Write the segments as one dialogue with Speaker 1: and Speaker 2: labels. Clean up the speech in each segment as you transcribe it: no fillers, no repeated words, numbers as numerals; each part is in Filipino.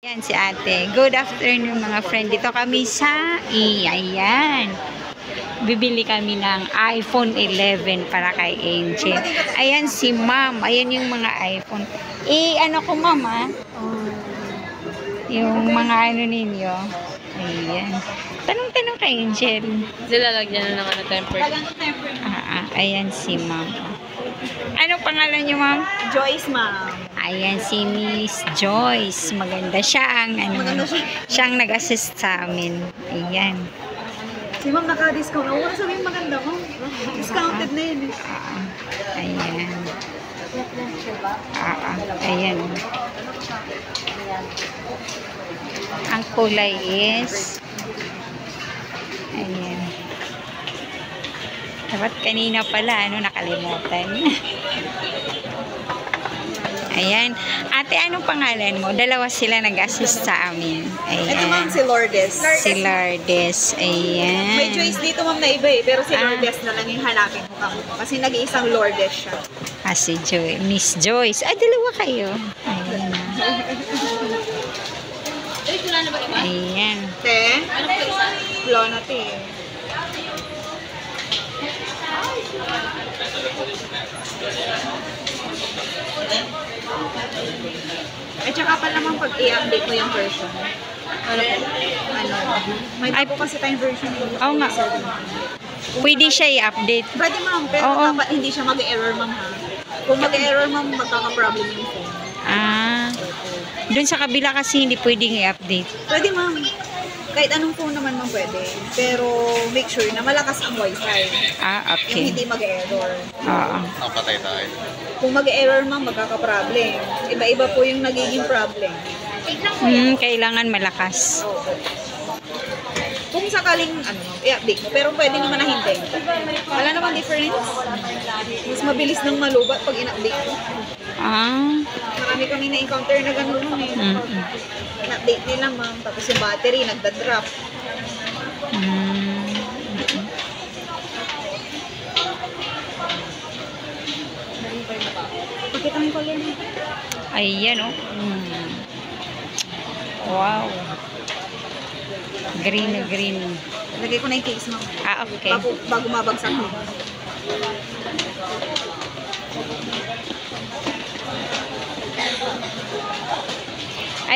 Speaker 1: Yan si ate. Good afternoon mga friend. Dito kami sa ayan. Bibili kami ng iPhone 11 para kay Angel. Ayan si ma'am. Ayan yung mga iPhone. Ano ko ma'am yung mga ano ninyo. Ayan. Tanong-tanong kay Angel.
Speaker 2: Sila lagyan na ng temper.
Speaker 1: Ayan si ma'am. Anong pangalan niyo ma'am?
Speaker 3: Joyce, ma'am.
Speaker 1: Ayan si Miss Joyce. Maganda siya ang siyang nag-assist sa amin. Ayan.
Speaker 3: Si ma'am naka-discount. Ako na sabihin maganda, ma'am. Discounted na yun.
Speaker 1: Ayan. Ayan. Ang kulay is ayan. Dapat kanina pala, nakalimutan. Ayan. Ate, anong pangalan mo? Dalawa sila nag-assist sa amin. Ayan.
Speaker 3: Ito, ma'am, si Lourdes.
Speaker 1: Si Lourdes. Ayan.
Speaker 3: May choice dito, ma'am, na iba pero si Lourdes na lang yung hanapin ko kamo. Kasi nag-iisang Lourdes siya.
Speaker 1: Si Miss Joyce. Dalawa kayo. Ayan. Ayan.
Speaker 3: Te? Wala na, te. At saka pa naman pag i-update mo yung version. May bago kasi tayong version.
Speaker 1: Oo nga. Pwede siya i-update.
Speaker 3: Pwede, ma'am, pero dapat hindi siya mag-error, ma'am, ha? Kung mag-error, ma'am, magkaka-problem yung phone.
Speaker 1: Doon sa kabila kasi hindi pwedeng i-update.
Speaker 3: Pwede, ma'am. Kahit anong phone naman, ma'am, pwede. Pero make sure na malakas ang wifi.
Speaker 1: Okay.
Speaker 3: Yung hindi mag-error.
Speaker 1: Oo.
Speaker 4: Napatay tayo.
Speaker 3: Kung mag-error, ma'am, magkaka-problem. Iba-iba po yung nagiging problem.
Speaker 1: Kailangan malakas.
Speaker 3: Oo. Kung sakaling, i-update mo. Pero pwede naman na hindi. Wala naman difference. Mas mabilis nang malubat pag in-update mo. Marami kami na-encounter na gano'n nun eh. In-update nila, ma'am. Tapos yung battery, nagda-drop. Pakita mo yung color mo.
Speaker 1: Ayan, Wow. Green na green.
Speaker 3: Lagay ko na yung case, ma'am.
Speaker 1: Okay.
Speaker 3: Bago mabagsak mo.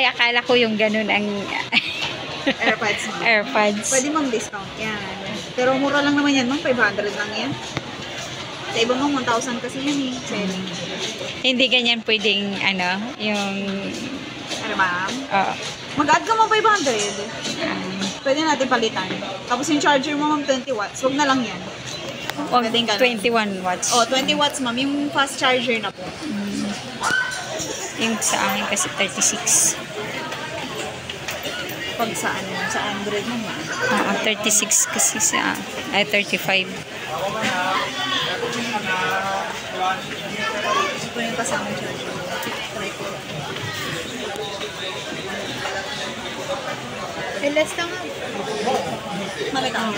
Speaker 1: Akala ko yung ganun ang
Speaker 3: AirPods, ma'am.
Speaker 1: AirPods.
Speaker 3: Pwede mong discount yan. Pero mura lang naman yan, ma'am. 500 lang yan. Sa iba mong 1,000 kasi yan eh. Selling.
Speaker 1: Hindi ganyan pwedeng, yung...
Speaker 3: Ano, ma'am?
Speaker 1: Oo.
Speaker 3: Mag-add ka mo 500. Pwede natin palitan. Tapos yung charger mo, ma'am, 20 watts. Huwag na lang yan.
Speaker 1: 21 watts.
Speaker 3: 20 watts, ma'am. Yung fast charger na po.
Speaker 1: Yung sa akin kasi 36.
Speaker 3: Pag sa Android mo, ma'am.
Speaker 1: 36 kasi sa... 35.
Speaker 3: Ito yung kasama charger. Less na nga. Mamit ako.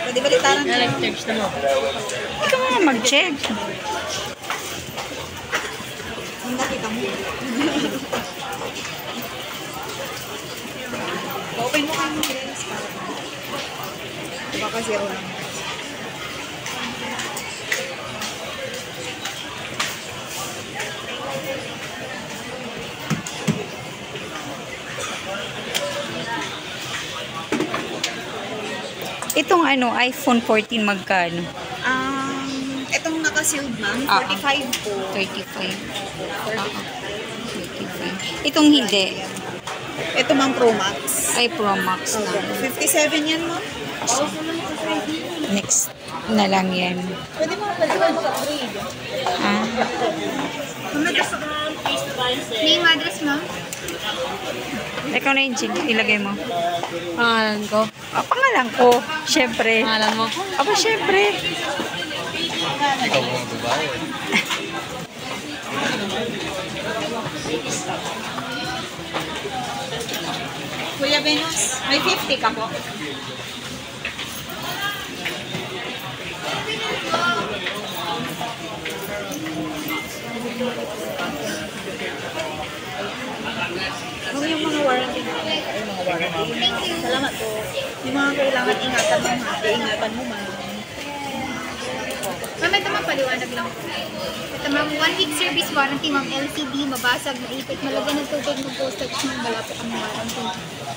Speaker 3: Pwede balitaran ka.
Speaker 2: Nag-search na mo.
Speaker 1: Ikaw nga mag-check.
Speaker 3: Ang nakita mo. Open mo kayo ng lens para baka zero lang.
Speaker 1: Itong iPhone 14 magkano?
Speaker 3: Itong naka-sealed, ma'am, 45 po.
Speaker 1: 35. 35. Itong hindi.
Speaker 3: Ito, ma'am, Pro Max.
Speaker 1: Pro Max na.
Speaker 3: 57 yan, ma'am.
Speaker 1: Next na lang yan.
Speaker 3: Pwede mo mag-upgrade. Name address, ma'am?
Speaker 1: Ikaw na yung ilagay mo.
Speaker 2: Pangalan ko.
Speaker 1: Pangalan ko. Siyempre.
Speaker 2: Pangalan mo?
Speaker 1: Siyempre.
Speaker 4: Ikaw mo ang babae.
Speaker 3: Kuya Venus, may 50 ka po. Ano yung mga warranty warranty. Salamat po. Yung mga kailangan ingatan mo, ha? Iingatan mo, ma'am.
Speaker 5: Ma'am, ito ma'am, paliwanag lang po. Ito ma'am, 1 week service warranty ma'am, LCD, mabasag, maipit, malagyan ng tubig, mag-post-touch ma'am, wala po ang warranty.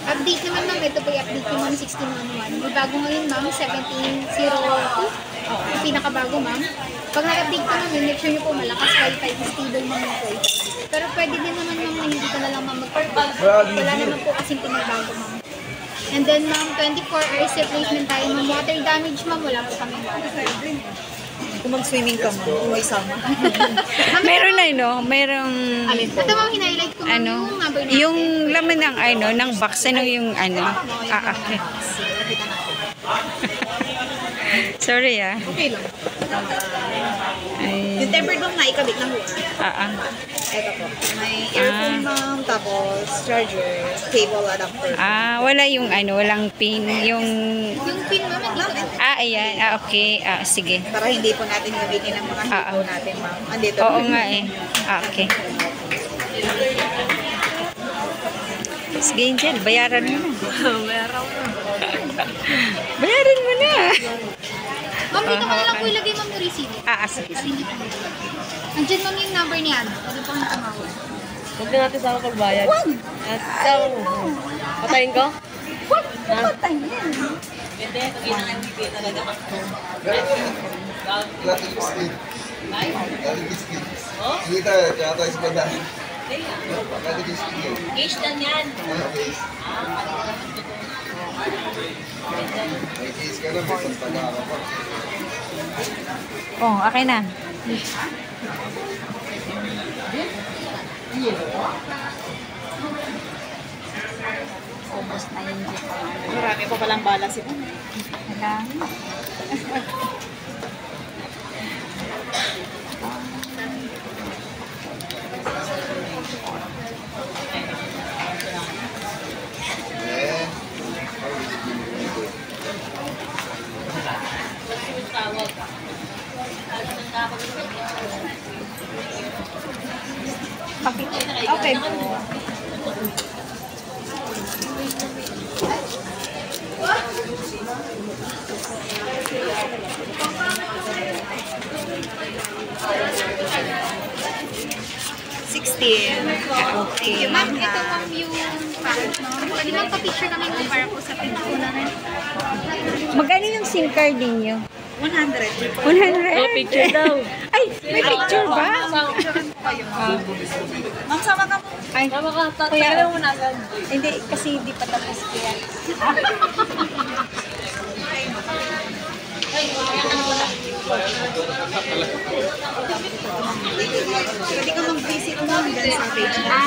Speaker 5: Update naman ma'am, ito po yung update ni ma'am, 1611. May bago ngayon ma'am, 1702. Yung pinakabago ma'am. Pag nag-update ka ma'am, make sure nyo po malakas wifi, stable ma'am yung wifi. Pero pwede din naman ma'am na hindi ka na lang ma'am mag-update. Wala naman po kasing pinagbago ma'am. And then ma'am, 24 hours replacement tayo ma'am. Water damage ma'am, wala po kami water.
Speaker 3: Kung mag-swimming ka, ma'am, kung may sama.
Speaker 1: Meron na, no? Merong,
Speaker 3: Alin po?
Speaker 5: Ito ma'am, highlight ko ma'am
Speaker 1: ano,
Speaker 5: yung number na.
Speaker 1: yung laman ng, ano, ng box, ano yung, ano? Okay. Sorry, ah.
Speaker 3: Okay lang.
Speaker 1: Ay,
Speaker 3: Yung tempered ma'am na ikabit na ho. Ito po. May earphone ma'am, tapos charger, cable adapter.
Speaker 1: wala yung, ano, walang pin, yung,
Speaker 5: Yung pin ma'am, hindi ko
Speaker 1: ayan, okay, sige.
Speaker 3: Para hindi po natin gamitin ang mga hito natin, ma'am. Andito.
Speaker 1: Oo nga eh. Okay. Sige, Angel, bayaran mo na. Bayaran mo na.
Speaker 5: Ma'am, dito ko na lang po ilagay ma'am yung receipt.
Speaker 1: Sige.
Speaker 5: Andiyan ma'am yung number niya. Pwede po kang tumawag.
Speaker 2: Huwag na natin sama pagbayad. At sama mo. Patayin ko?
Speaker 4: Kita, kaya tayo sa banda. Case na yan. May case ka na, may pagpala ka pa.
Speaker 1: Oh, okay na. Almost na yun.
Speaker 3: Marami pa palang bala si ma'am. Okay po. Thank you, ma'am.
Speaker 5: Ma'am, ito ma'am yung parang ma'am. Pwede ma'am pa-picture namin yung para po sa picture namin.
Speaker 1: Magkano yung SIM card ninyo?
Speaker 3: 100.
Speaker 1: 100?
Speaker 2: Oh, picture daw.
Speaker 1: Ay, may picture ba?
Speaker 3: Ma'am, sama ka po.
Speaker 1: Ay,
Speaker 2: Sama ka.
Speaker 1: Kuya,
Speaker 2: Tagal mo nasan.
Speaker 1: hindi, kasi hindi pa tapos kaya.
Speaker 3: Pwede ka mag-visit ma'am dyan sa page na.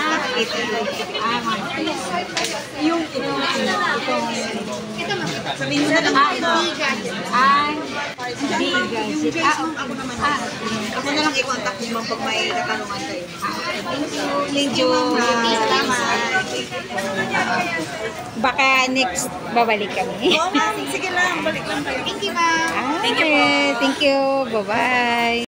Speaker 3: Yung
Speaker 5: Ito ma'am.
Speaker 3: sabihin mo na lang ma'am.
Speaker 1: Bigas.
Speaker 3: Ako naman. Ako na lang i-contact niyo ma'am pag may katanungan kayo. Thank you ma'am. Salamat.
Speaker 1: Baka next, babalik kami.
Speaker 3: Oo ma'am, sige lang. Balik lang kayo.
Speaker 5: Thank you ma'am.
Speaker 1: Thank you. Bye-bye.